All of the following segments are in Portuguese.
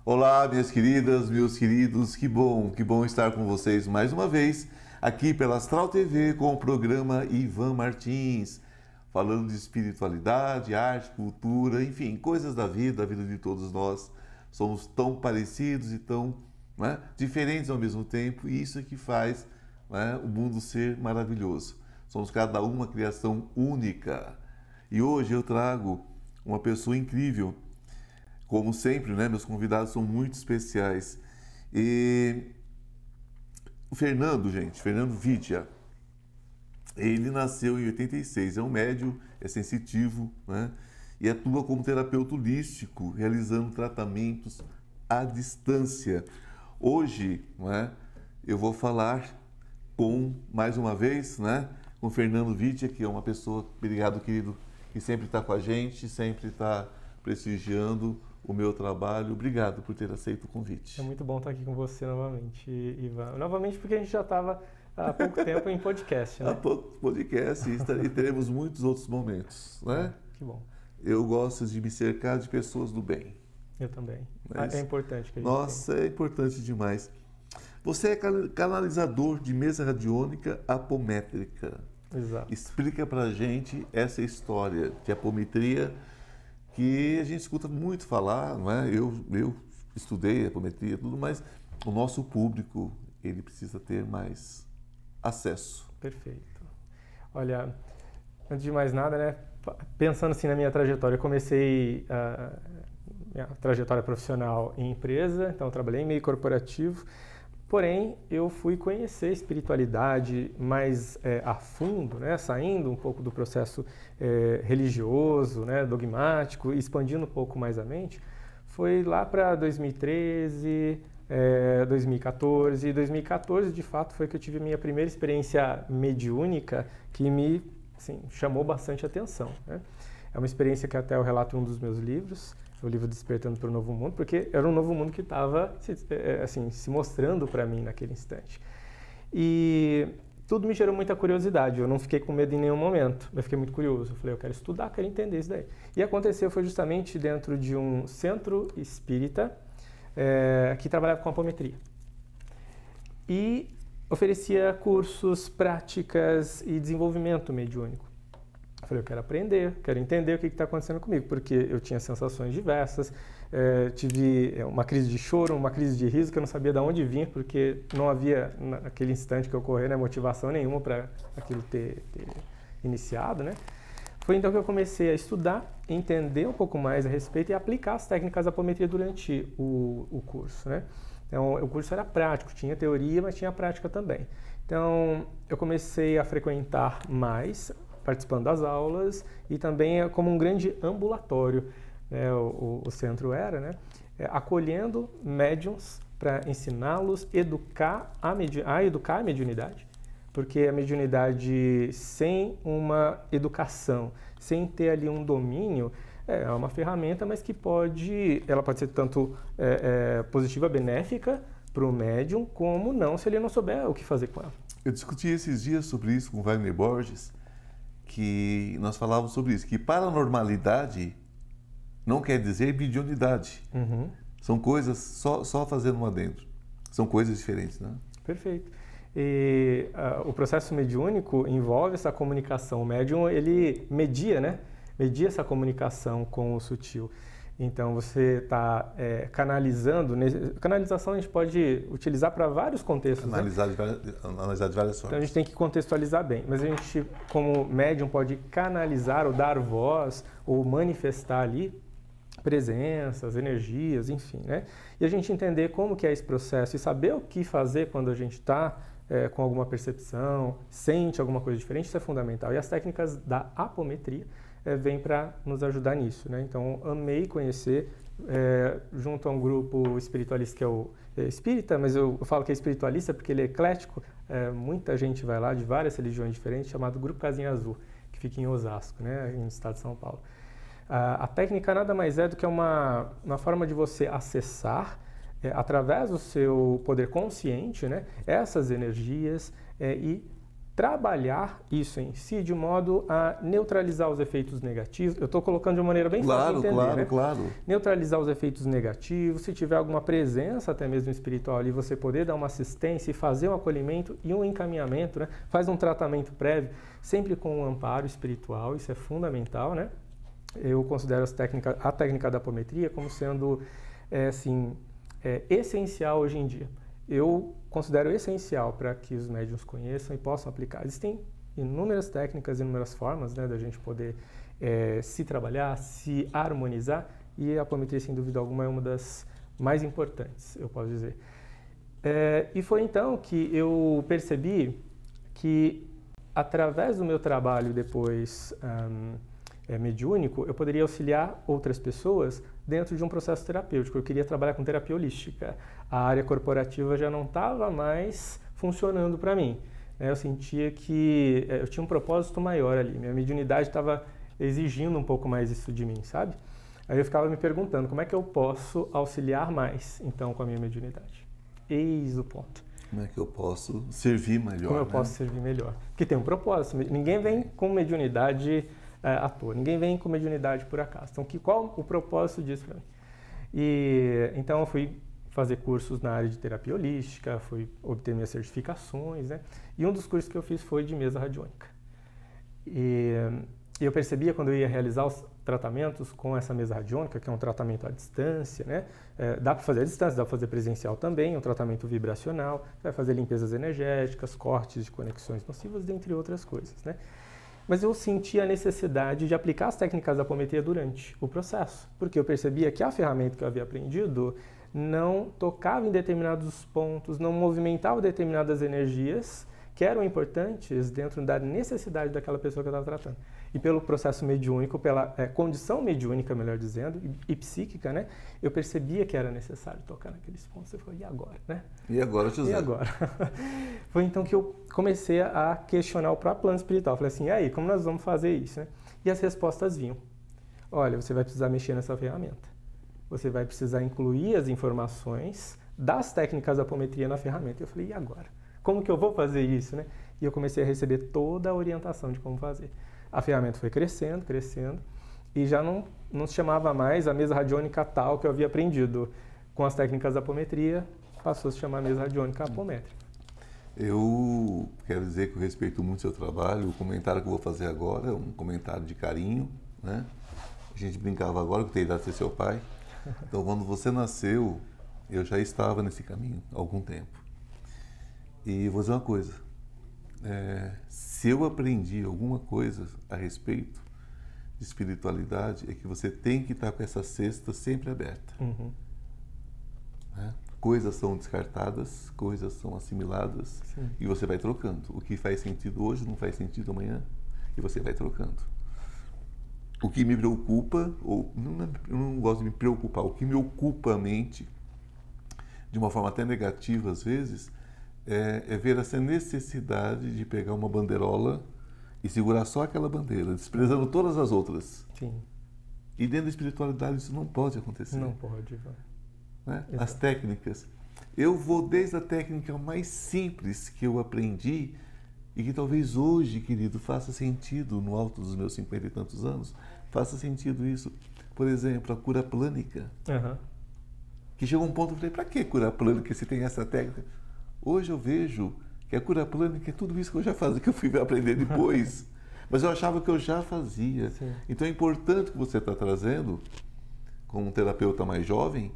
Olá, minhas queridas, meus queridos, que bom estar com vocês mais uma vez aqui pela Astral TV com o programa Ivan Martins, falando de espiritualidade, arte, cultura, enfim, coisas da vida de todos nós. Somos tão parecidos e tão diferentes ao mesmo tempo, e isso é que faz o mundo ser maravilhoso. Somos cada um uma criação única. E hoje eu trago uma pessoa incrível. Como sempre, meus convidados são muito especiais. E o Fernando Vidia, ele nasceu em 86, é um médium, é sensitivo, e atua como terapeuta holístico, realizando tratamentos à distância. Hoje, eu vou falar mais uma vez, com o Fernando Vidia, que é uma pessoa, obrigado querido, que sempre está com a gente, sempre está prestigiando o meu trabalho. Obrigado por ter aceito o convite. É muito bom estar aqui com você novamente, Ivan. Novamente porque a gente já estava há pouco tempo em podcast, né? Há pouco podcast e teremos muitos outros momentos, Que bom. Eu gosto de me cercar de pessoas do bem. Eu também. Mas, é importante que a gente Nossa, é importante demais. Você é canalizador de mesa radiônica apométrica. Exato. Explica pra gente essa história de apometria que a gente escuta muito falar, Eu estudei apometria e tudo, mas o nosso público, ele precisa ter mais acesso. Perfeito. Olha, antes de mais nada, pensando assim na minha trajetória, eu comecei a minha trajetória profissional em empresa, então eu trabalhei em meio corporativo, porém eu fui conhecer espiritualidade mais a fundo, saindo um pouco do processo religioso, dogmático, expandindo um pouco mais a mente. Foi lá para 2013, 2014. 2014, de fato, foi que eu tive a minha primeira experiência mediúnica que me chamou bastante atenção. É uma experiência que até eu relato em um dos meus livros, o livro Despertando para o Novo Mundo, porque era um novo mundo que estava se mostrando para mim naquele instante. E tudo me gerou muita curiosidade, eu não fiquei com medo em nenhum momento, eu fiquei muito curioso, eu falei, eu quero estudar, quero entender isso daí. E aconteceu, foi justamente dentro de um centro espírita que trabalhava com apometria. E oferecia cursos, práticas e desenvolvimento mediúnico. Eu falei, eu quero aprender, quero entender o que está acontecendo comigo, porque eu tinha sensações diversas, tive uma crise de choro, uma crise de riso que eu não sabia de onde vinha, porque não havia, naquele instante que ocorreu, motivação nenhuma para aquilo ter iniciado, Foi então que eu comecei a estudar, entender um pouco mais a respeito e aplicar as técnicas da apometria durante o curso, Então, o curso era prático, tinha teoria, mas tinha prática também. Então, eu comecei a frequentar mais, participando das aulas, e também como um grande ambulatório, o centro era, acolhendo médiuns para ensiná-los a educar a mediunidade, porque a mediunidade sem uma educação, sem ter ali um domínio, é uma ferramenta, mas que ela pode ser tanto positiva, benéfica para o médium, como não, se ele não souber o que fazer com ela. Eu discuti esses dias sobre isso com Wagner Borges, que nós falávamos sobre isso, que paranormalidade não quer dizer mediunidade. Uhum. São coisas, só fazendo uma dentro, são coisas diferentes, Perfeito. E o processo mediúnico envolve essa comunicação. O médium, ele media essa comunicação com o sutil. Então, você está canalizando. Canalização a gente pode utilizar para vários contextos. Analisar de várias formas. Então, a gente tem que contextualizar bem. Mas a gente, como médium, pode canalizar ou dar voz ou manifestar ali presenças, energias, enfim, E a gente entender como que é esse processo e saber o que fazer quando a gente está com alguma percepção, sente alguma coisa diferente, isso é fundamental. E as técnicas da apometria vêm para nos ajudar nisso, Então, amei conhecer, junto a um grupo espiritualista que é o espírita, mas eu falo que é espiritualista porque ele é eclético, muita gente vai lá de várias religiões diferentes, chamado Grupo Casinha Azul, que fica em Osasco, no estado de São Paulo. A técnica nada mais é do que uma forma de você acessar, através do seu poder consciente, essas energias e trabalhar isso em si de modo a neutralizar os efeitos negativos. Eu estou colocando de uma maneira bem fácil de entender, né? Claro. Neutralizar os efeitos negativos, se tiver alguma presença até mesmo espiritual ali, você poder dar uma assistência e fazer um acolhimento e um encaminhamento, né? Faz um tratamento prévio, sempre com um amparo espiritual, isso é fundamental, né? Eu considero a técnica da apometria como sendo, essencial hoje em dia. Eu considero essencial para que os médiuns conheçam e possam aplicar. Existem inúmeras técnicas, inúmeras formas, né, da gente poder se trabalhar, se harmonizar, e a apometria, sem dúvida alguma, é uma das mais importantes, eu posso dizer. E foi então que eu percebi que, através do meu trabalho depois mediúnico, eu poderia auxiliar outras pessoas dentro de um processo terapêutico. Eu queria trabalhar com terapia holística. A área corporativa já não estava mais funcionando para mim. Eu sentia que eu tinha um propósito maior ali. Minha mediunidade estava exigindo um pouco mais isso de mim, sabe? Aí eu ficava me perguntando como é que eu posso auxiliar mais, então, com a minha mediunidade. Eis o ponto. Como é que eu posso servir melhor? Como eu posso servir melhor? Porque tem um propósito. Ninguém vem com mediunidade à toa. Ninguém vem com mediunidade por acaso. Então, qual o propósito disso para mim? Então, eu fui fazer cursos na área de terapia holística, fui obter minhas certificações, né? E um dos cursos que eu fiz foi de mesa radiônica. E eu percebia, quando eu ia realizar os tratamentos com essa mesa radiônica, que é um tratamento à distância, né? Dá para fazer à distância, dá para fazer presencial também, um tratamento vibracional, vai fazer limpezas energéticas, cortes de conexões nocivas, dentre outras coisas, né? Mas eu sentia a necessidade de aplicar as técnicas da apometria durante o processo, porque eu percebia que a ferramenta que eu havia aprendido não tocava em determinados pontos, não movimentava determinadas energias que eram importantes dentro da necessidade daquela pessoa que eu estava tratando. E pelo processo mediúnico, pela condição mediúnica, melhor dizendo, e psíquica, né, eu percebia que era necessário tocar naqueles pontos. Eu falei, e agora, né? E agora, José? E agora? Foi então que eu comecei a questionar o próprio plano espiritual. Eu falei assim, e aí, como nós vamos fazer isso, né? E as respostas vinham. Olha, você vai precisar mexer nessa ferramenta. Você vai precisar incluir as informações das técnicas da apometria na ferramenta. Eu falei, e agora? Como que eu vou fazer isso, né? E eu comecei a receber toda a orientação de como fazer. A ferramenta foi crescendo, e já não se chamava mais a mesa radiônica tal que eu havia aprendido. Com as técnicas da apometria, passou a se chamar mesa radiônica apométrica. Eu quero dizer que eu respeito muito o seu trabalho. O comentário que eu vou fazer agora é um comentário de carinho, né? A gente brincava agora que eu tenho idade de ser seu pai. Então, quando você nasceu, eu já estava nesse caminho há algum tempo. E vou dizer uma coisa, se eu aprendi alguma coisa a respeito de espiritualidade, é que você tem que estar com essa cesta sempre aberta. Uhum. Né? Coisas são descartadas, coisas são assimiladas. Sim. E você vai trocando. O que faz sentido hoje não faz sentido amanhã, e você vai trocando. O que me preocupa, ou eu não gosto de me preocupar, o que me ocupa a mente, de uma forma até negativa às vezes, é ver essa necessidade de pegar uma bandeirola e segurar só aquela bandeira, desprezando todas as outras. Sim. E dentro da espiritualidade isso não pode acontecer. Não pode, Ivan. Né? As técnicas. Eu vou desde a técnica mais simples que eu aprendi e que talvez hoje, querido, faça sentido no alto dos meus 50 e tantos anos, faça sentido isso. Por exemplo, a cura plânica. Uhum. Que chegou um ponto que eu falei, para que cura plânica se tem essa técnica? Hoje eu vejo que a cura plânica é tudo isso que eu já fazia, que eu fui aprender depois. Mas eu achava que eu já fazia. Sim. Então é importante que você está trazendo, como um terapeuta mais jovem,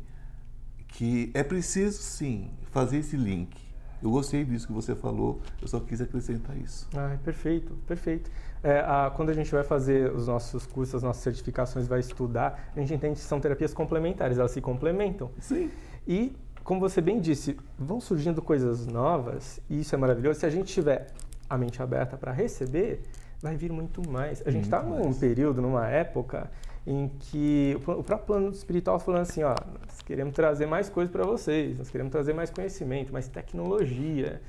que é preciso sim fazer esse link. Eu gostei disso que você falou, eu só quis acrescentar isso. Perfeito, perfeito. Quando a gente vai fazer os nossos cursos, as nossas certificações, vai estudar, a gente entende que são terapias complementares, elas se complementam. Sim. E, como você bem disse, vão surgindo coisas novas, e isso é maravilhoso. Se a gente tiver a mente aberta para receber, vai vir muito mais. A gente está num período, numa época, em que o próprio plano espiritual falando assim, ó, nós queremos trazer mais coisas para vocês, nós queremos trazer mais conhecimento, mais tecnologia,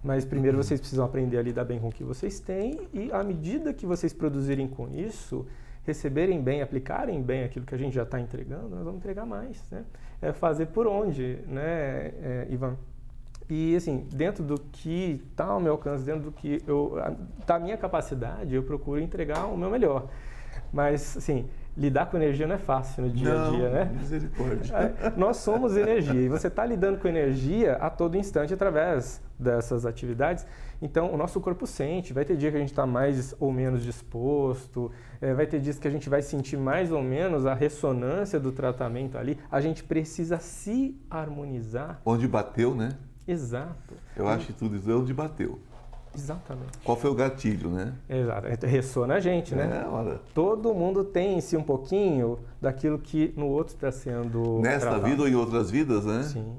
mas primeiro vocês precisam aprender a lidar bem com o que vocês têm e à medida que vocês produzirem com isso, receberem bem, aplicarem bem aquilo que a gente já está entregando, nós vamos entregar mais, né? É fazer por onde, né, Ivan? E, assim, dentro do que está ao meu alcance, dentro do que está a minha capacidade, eu procuro entregar o meu melhor. Mas, assim, lidar com energia não é fácil no dia a dia, né? Misericórdia. Nós somos energia e você está lidando com energia a todo instante através dessas atividades. Então, o nosso corpo sente. Vai ter dia que a gente está mais ou menos disposto, vai ter dias que a gente vai sentir mais ou menos a ressonância do tratamento ali. A gente precisa se harmonizar. Onde bateu, né? Exato. Eu acho que tudo isso é onde bateu. Exatamente. Qual foi o gatilho, né? Exato. Ressona a gente, né? Olha. Todo mundo tem em si um pouquinho daquilo que no outro está sendo Nesta tratado. vida ou em outras vidas, né? Sim.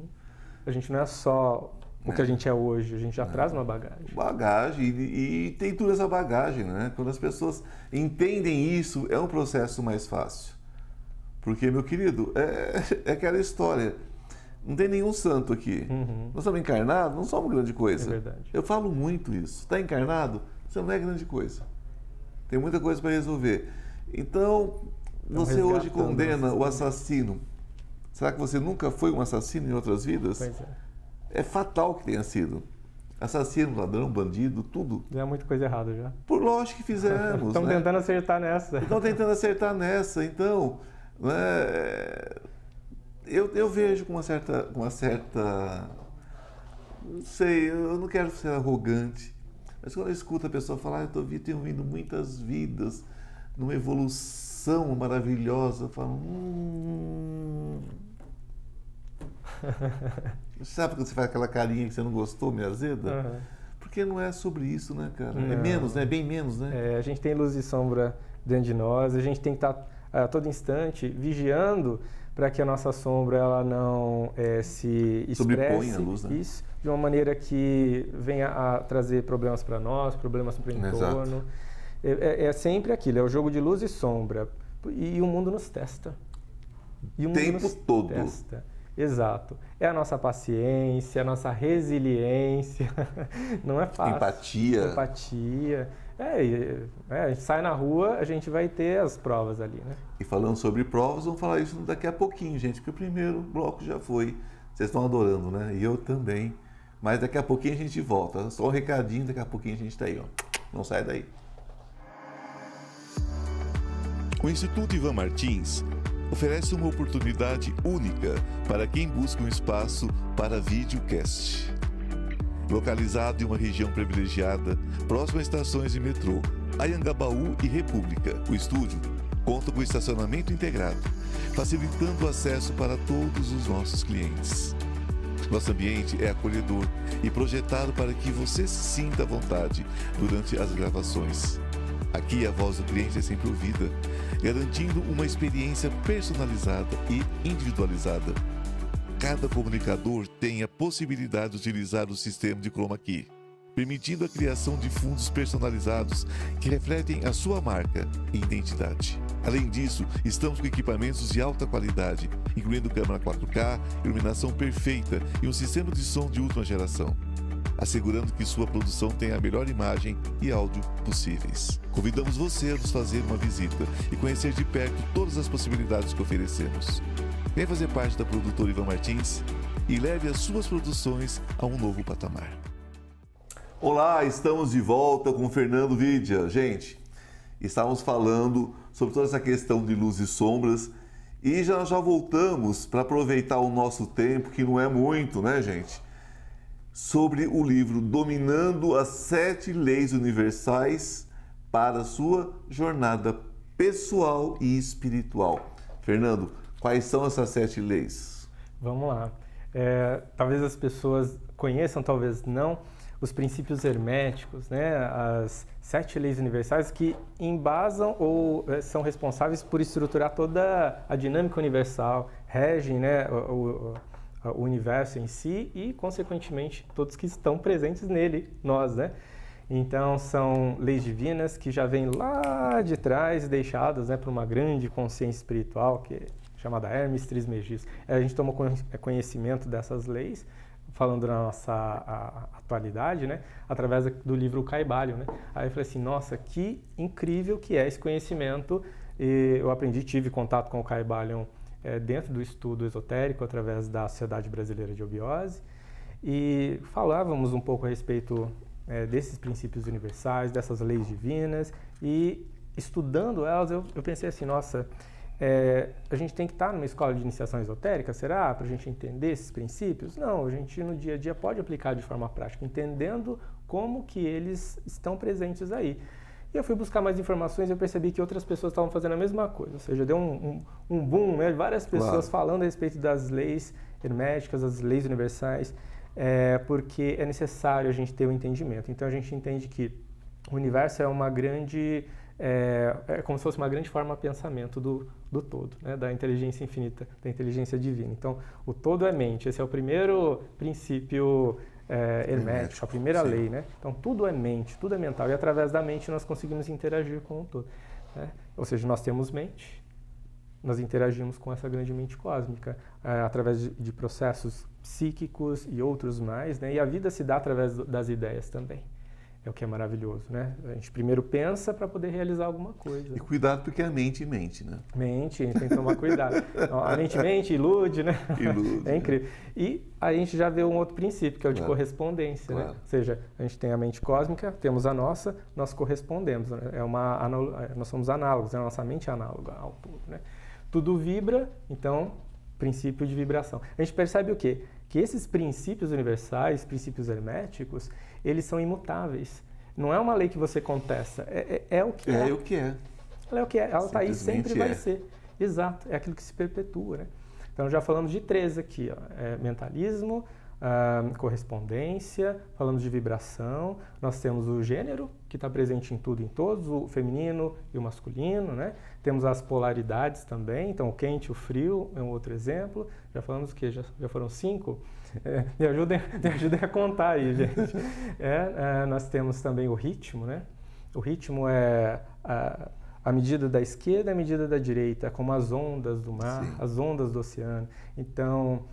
A gente não é só o que a gente é hoje, a gente já traz uma bagagem. Bagagem, e tem toda essa bagagem, né? Quando as pessoas entendem isso, é um processo mais fácil. Porque, meu querido, é aquela história. Não tem nenhum santo aqui. Nós estamos encarnados, não somos grande coisa. É verdade. Eu falo muito isso. Está encarnado, você não é grande coisa. Tem muita coisa para resolver. Então, você hoje condena o assassino. Será que você nunca foi um assassino em outras vidas? Pois é. É fatal que tenha sido. Assassino, ladrão, bandido, tudo. Já é muita coisa errada já. Por lógico que fizemos. Estão tentando acertar nessa. Estão tentando acertar nessa. Então, né, eu vejo com uma certa. Não sei, eu não quero ser arrogante. Mas quando eu escuto a pessoa falar, eu tenho vindo muitas vidas, numa evolução maravilhosa, eu falo. Sabe quando você faz aquela carinha que você não gostou, me azeda? Porque não é sobre isso, né, cara? Não. É menos, né? Bem menos, né? A gente tem luz e sombra dentro de nós, a gente tem que estar a todo instante vigiando para que a nossa sombra ela não se expresse sobreponha a luz, né? Isso, de uma maneira que venha a trazer problemas para nós, problemas para o entorno. É sempre aquilo, é o jogo de luz e sombra. E o mundo nos testa. O tempo todo. Testa. Exato. É a nossa paciência, a nossa resiliência. Não é fácil. Empatia. A gente sai na rua, a gente vai ter as provas ali, né? E falando sobre provas, vamos falar isso daqui a pouquinho, gente, porque o primeiro bloco já foi. Vocês estão adorando, né? E eu também. Mas daqui a pouquinho a gente volta. Só um recadinho, daqui a pouquinho a gente está aí, ó. Não sai daí. O Instituto Ivan Martins oferece uma oportunidade única para quem busca um espaço para videocast. Localizado em uma região privilegiada, próximo a estações de metrô, Anhangabaú e República, o estúdio conta com estacionamento integrado, facilitando o acesso para todos os nossos clientes. Nosso ambiente é acolhedor e projetado para que você se sinta à vontade durante as gravações. Aqui a voz do cliente é sempre ouvida, garantindo uma experiência personalizada e individualizada. Cada comunicador tem a possibilidade de utilizar o sistema de Chroma Key, permitindo a criação de fundos personalizados que refletem a sua marca e identidade. Além disso, estamos com equipamentos de alta qualidade, incluindo câmera 4K, iluminação perfeita e um sistema de som de última geração, assegurando que sua produção tenha a melhor imagem e áudio possíveis. Convidamos você a nos fazer uma visita e conhecer de perto todas as possibilidades que oferecemos. Vem fazer parte da produtora Ivan Martins e leve as suas produções a um novo patamar. Olá, estamos de volta com o Fernando Vidia. Gente, estávamos falando sobre toda essa questão de luz e sombras e já voltamos para aproveitar o nosso tempo, que não é muito, né, gente? Sobre o livro Dominando as 7 Leis Universais para a sua jornada pessoal e espiritual. Fernando, quais são essas 7 leis? Vamos lá. Talvez as pessoas conheçam, talvez não, os princípios herméticos, né? As 7 leis universais que embasam ou são responsáveis por estruturar toda a dinâmica universal, regem, né, o universo em si e, consequentemente, todos que estão presentes nele, nós, né? Então, são leis divinas que já vêm lá de trás, deixadas, né, por uma grande consciência espiritual, que é chamada Hermes Trismegisto. A gente tomou conhecimento dessas leis, falando da nossa atualidade, né, através do livro Kybalion, né? Aí eu falei assim, nossa, que incrível que é esse conhecimento. E eu aprendi, tive contato com o Kybalion dentro do estudo esotérico, através da Sociedade Brasileira de Obiose. e falávamos um pouco a respeito desses princípios universais, dessas leis divinas, e estudando elas eu pensei assim, nossa, a gente tem que estar numa escola de iniciação esotérica, será? Para a gente entender esses princípios? Não, a gente no dia a dia pode aplicar de forma prática, entendendo como que eles estão presentes aí. E eu fui buscar mais informações e eu percebi que outras pessoas estavam fazendo a mesma coisa, ou seja, deu um boom, né? Várias pessoas falando a respeito das leis herméticas, das leis universais, porque é necessário a gente ter o entendimento. Então a gente entende que o universo é uma grande, é como se fosse uma grande forma de pensamento do todo, né? Da inteligência infinita, da inteligência divina. Então o todo é mente, esse é o primeiro princípio hermético, a primeira lei, né? Então tudo é mente, tudo é mental, e através da mente nós conseguimos interagir com o todo, né? Ou seja, nós temos mente, nós interagimos com essa grande mente cósmica através de processos psíquicos e outros mais, né? E a vida se dá através das ideias também. É o que é maravilhoso, né? A gente primeiro pensa para poder realizar alguma coisa. E cuidado porque a mente mente, né? Mente, tem que tomar cuidado. A mente mente, ilude, né? Ilude. É incrível. E a gente já vê um outro princípio, que é o de correspondência, né? Ou seja, a gente tem a mente cósmica, temos a nossa, nós correspondemos. Né? Nós somos análogos, né? A nossa mente é análoga ao todo, né? Tudo vibra, então, princípio de vibração. A gente percebe o quê? Que esses princípios universais, princípios herméticos, eles são imutáveis. Não é uma lei que você contesta, é o que é. É o que é. Ela é o que é, ela está aí, sempre vai ser. Exato, é aquilo que se perpetua, né? Então já falamos de 3 aqui, ó. Mentalismo, correspondência, falamos de vibração, nós temos o gênero, que está presente em tudo e em todos, o feminino e o masculino, né? Temos as polaridades também, então o quente e o frio é um outro exemplo. Já falamos que já foram 5? Me ajudem a contar aí, gente. Nós temos também o ritmo, né? O ritmo é a medida da esquerda e a medida da direita, como as ondas do mar, sim, as ondas do oceano. Então,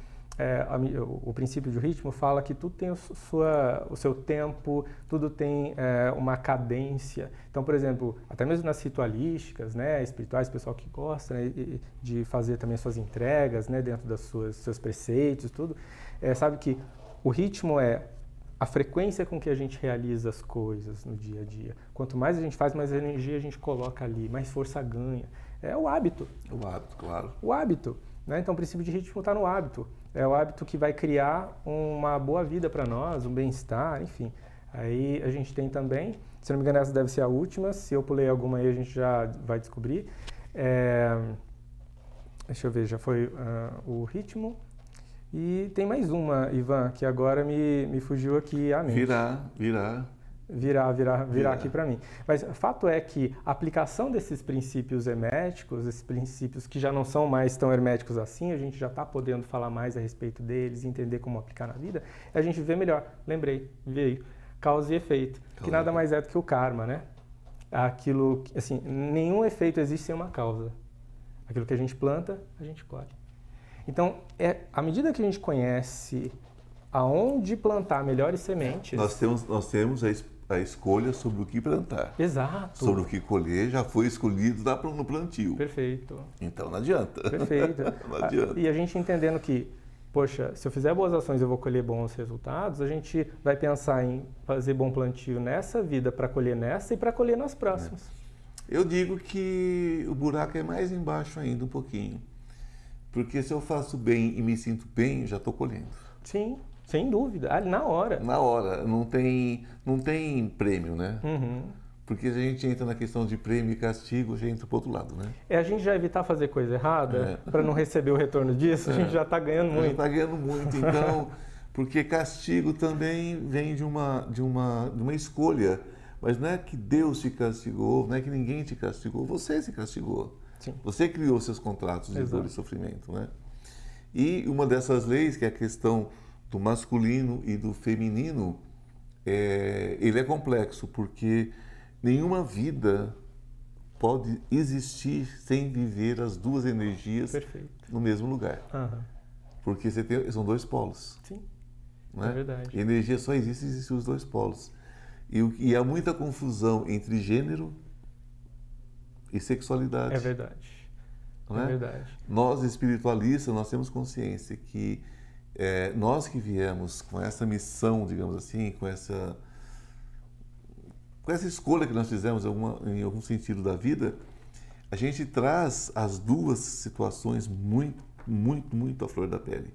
o princípio de ritmo fala que tudo tem o seu tempo, tudo tem uma cadência. Então, por exemplo, até mesmo nas ritualísticas, né, espirituais, o pessoal que gosta, né, de fazer também suas entregas, né, dentro dos seus preceitos, tudo, sabe que o ritmo é a frequência com que a gente realiza as coisas no dia a dia. Quanto mais a gente faz, mais energia a gente coloca ali, mais força ganha. É o hábito. O hábito, claro. O hábito. Né? Então, o princípio de ritmo está no hábito. É o hábito que vai criar uma boa vida para nós, um bem-estar, enfim. Aí a gente tem também, se não me engano, essa deve ser a última. Se eu pulei alguma aí, a gente já vai descobrir. Deixa eu ver, já foi o ritmo. E tem mais uma, Ivan, que agora me fugiu aqui a mente. Virar aqui para mim. Mas o fato é que a aplicação desses princípios herméticos, esses princípios que já não são mais tão herméticos assim, a gente já está podendo falar mais a respeito deles, entender como aplicar na vida, a gente vê melhor. Lembrei, veio causa e efeito, que nada mais é do que o karma, né? Aquilo, assim, nenhum efeito existe sem uma causa. Aquilo que a gente planta, a gente colhe. Então, à medida que a gente conhece aonde plantar melhores sementes... Nós temos a escolha sobre o que plantar. Exato. Sobre o que colher já foi escolhido no plantio. Perfeito. Então não adianta. Perfeito. Não adianta. E a gente entendendo que, poxa, se eu fizer boas ações eu vou colher bons resultados, a gente vai pensar em fazer bom plantio nessa vida para colher nessa e para colher nas próximas. Eu digo que o buraco é mais embaixo ainda um pouquinho. Porque se eu faço bem e me sinto bem, já estou colhendo. Sim, sem dúvida. Na hora. Na hora. Não tem prêmio, né? Uhum. Porque se a gente entra na questão de prêmio e castigo, a gente entra para o outro lado, né? A gente já evitar fazer coisa errada para não receber o retorno disso, a gente já está ganhando muito. Já está ganhando muito. Então, porque castigo também vem de uma escolha. Mas não é que Deus te castigou, não é que ninguém te castigou, você se castigou. Sim. Você criou seus contratos de dor e sofrimento, né? E uma dessas leis, que é a questão do masculino e do feminino, ele é complexo, porque nenhuma vida pode existir sem viver as duas energias no mesmo lugar. Uhum. Porque são 2 polos. Sim, né? É verdade. E energia só existe se existem os 2 polos. E há muita confusão entre gênero e sexualidade. É verdade. Não é? É verdade. Nós, espiritualistas, nós temos consciência que nós que viemos com essa missão, digamos assim, com essa escolha que nós fizemos em algum sentido da vida, a gente traz as duas situações muito, muito, muito à flor da pele.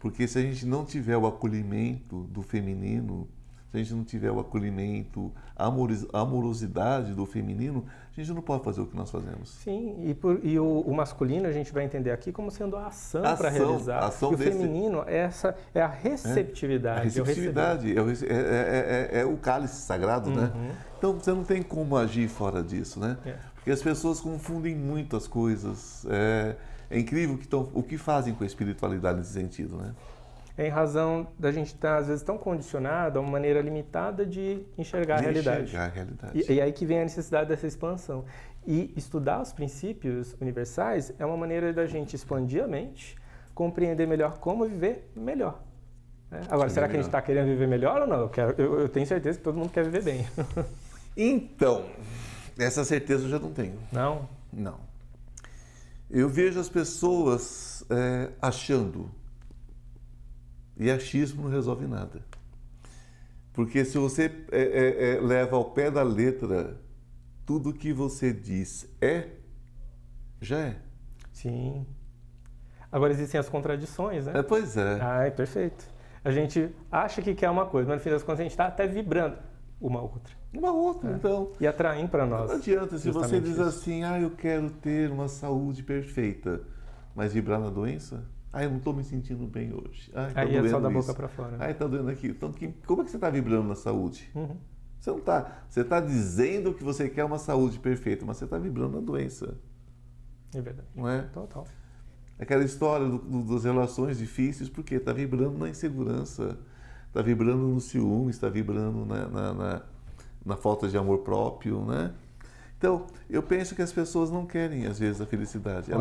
Porque se a gente não tiver o acolhimento do feminino, se a gente não tiver o acolhimento, a amorosidade do feminino, a gente não pode fazer o que nós fazemos. Sim, e o masculino a gente vai entender aqui como sendo a ação para realizar. Ação e o feminino é a receptividade. A receptividade, é o cálice sagrado, né? Então você não tem como agir fora disso, né? Porque as pessoas confundem muito as coisas. É incrível o que fazem com a espiritualidade nesse sentido, né? Em razão da gente estar, às vezes, tão condicionado a uma maneira limitada de enxergar a realidade. E aí que vem a necessidade dessa expansão. E estudar os princípios universais é uma maneira da gente expandir a mente, compreender melhor como viver melhor. Agora, será que a gente está querendo viver melhor ou não? Eu tenho certeza que todo mundo quer viver bem. Então, essa certeza eu já não tenho. Não? Não. Eu vejo as pessoas achando. E achismo não resolve nada. Porque se você leva ao pé da letra tudo que você diz já é. Sim. Agora existem as contradições, né? Pois é. Perfeito. A gente acha que quer uma coisa, mas no fim das contas a gente está até vibrando uma outra. Então. E atraindo para nós. Não adianta se você diz assim, eu quero ter uma saúde perfeita, mas vibrar na doença... eu não estou me sentindo bem hoje. Tá aí é só da boca para fora. Está doendo aqui. Então, como é que você está vibrando na saúde? Você não está. Você está dizendo que você quer uma saúde perfeita, mas você está vibrando na doença. É verdade. Não é? Total. Aquela história das relações difíceis, porque está vibrando na insegurança, está vibrando no ciúme, está vibrando na falta de amor próprio, né? Então, eu penso que as pessoas não querem, às vezes, a felicidade.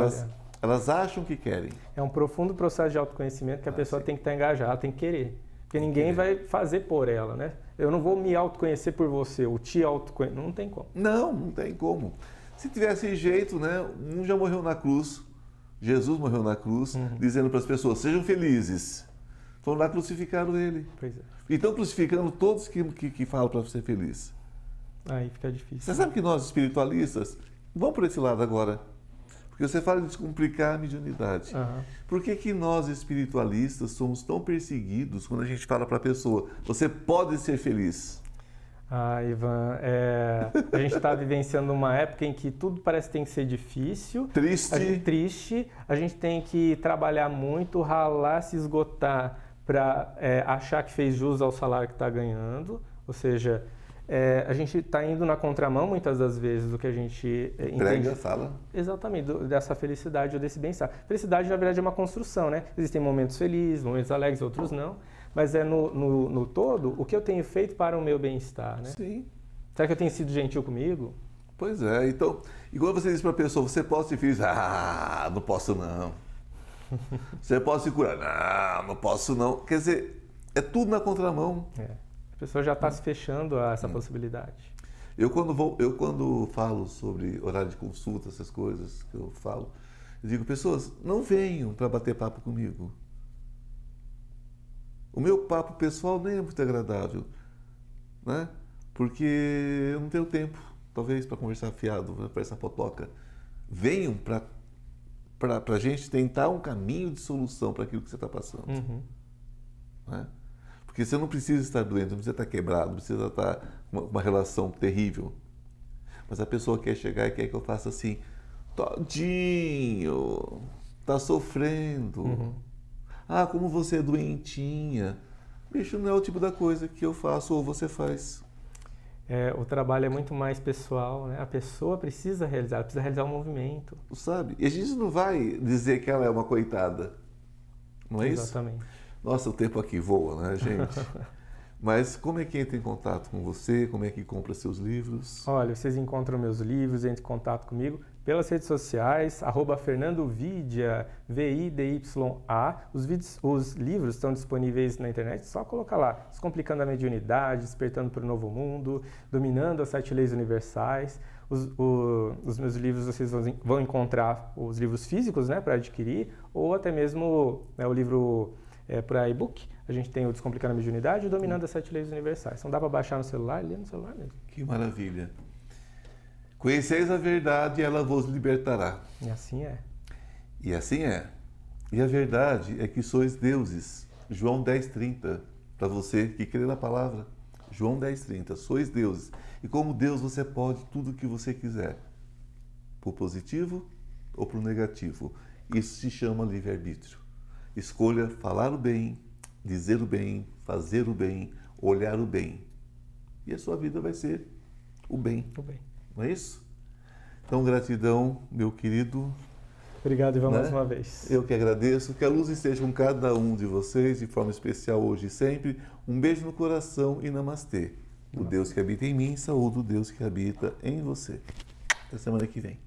Elas acham que querem. É um profundo processo de autoconhecimento que a pessoa tem que estar engajada, tem que querer. Porque ninguém vai fazer por ela, né? Eu não vou me autoconhecer por você, ou te autoconhecer. Não tem como. Não tem como. Se tivesse jeito, né? Um já morreu na cruz. Jesus morreu na cruz, dizendo para as pessoas, sejam felizes. Foram lá crucificaram ele. Pois é. E estão crucificando todos que falam para ser feliz. Aí fica difícil. Você sabe que nós, espiritualistas, vamos por esse lado agora. Porque você fala de descomplicar a mediunidade. Por que nós, espiritualistas, somos tão perseguidos quando a gente fala para a pessoa, você pode ser feliz? Ivan, a gente está vivenciando uma época em que tudo parece que tem que ser difícil. Triste. A gente tem que trabalhar muito, ralar, se esgotar para achar que fez jus ao salário que está ganhando. Ou seja... a gente está indo na contramão, muitas das vezes, do que a gente entende. Fala. Exatamente, dessa felicidade ou desse bem-estar. Felicidade, na verdade, é uma construção, né? Existem momentos felizes, momentos alegres, outros não. Mas no todo, o que eu tenho feito para o meu bem-estar, né? Sim. Será que eu tenho sido gentil comigo? Pois é. Então, igual você diz para a pessoa, você pode ser feliz? Não posso não. Você pode se curar? Não posso não. Quer dizer, é tudo na contramão. A pessoa já está se fechando a essa possibilidade. Eu quando falo sobre horário de consulta, essas coisas que eu falo, eu digo, pessoas, não venham para bater papo comigo. O meu papo pessoal nem é muito agradável, né? Porque eu não tenho tempo, talvez, para conversar fiado, né? Para essa potoca. Venham para a gente tentar um caminho de solução para aquilo que você está passando. Né? Porque você não precisa estar doente, não precisa estar quebrado, não precisa estar com uma relação terrível. Mas a pessoa quer chegar e quer que eu faça assim, todinho, tá sofrendo. Como você é doentinha. Bicho, não é o tipo da coisa que eu faço ou você faz. O trabalho é muito mais pessoal, né? A pessoa precisa realizar um movimento. Sabe? E a gente não vai dizer que ela é uma coitada. Não é isso? Exatamente. Nossa, o tempo aqui voa, né, gente? Mas como é que entra em contato com você? Como é que compra seus livros? Olha, vocês encontram meus livros, entrem em contato comigo pelas redes sociais, @FernandoVidia, VIDYA. Os livros estão disponíveis na internet, só colocar lá. Descomplicando a Mediunidade, Despertando para o Novo Mundo, Dominando as 7 Leis Universais. Os meus livros vocês vão encontrar os livros físicos, né, para adquirir, ou até mesmo o livro para e-book. A gente tem o Descomplicando a Mediunidade e o Dominando as 7 Leis Universais. Então dá para baixar no celular e ler no celular mesmo. Que maravilha. Conheceis a verdade e ela vos libertará. E assim é. E assim é. E a verdade é que sois deuses. João 10:30. Para você que crê na palavra. João 10:30. Sois deuses. E como Deus você pode tudo o que você quiser. Pro positivo ou pro negativo. Isso se chama livre-arbítrio. Escolha falar o bem, dizer o bem, fazer o bem, olhar o bem. E a sua vida vai ser o bem. O bem. Não é isso? Então, gratidão, meu querido. Obrigado, Ivan, mais uma vez. Eu que agradeço. Que a luz esteja com cada um de vocês, de forma especial hoje e sempre. Um beijo no coração e namastê. O Deus que habita em mim, saúde o Deus que habita em você. Até semana que vem.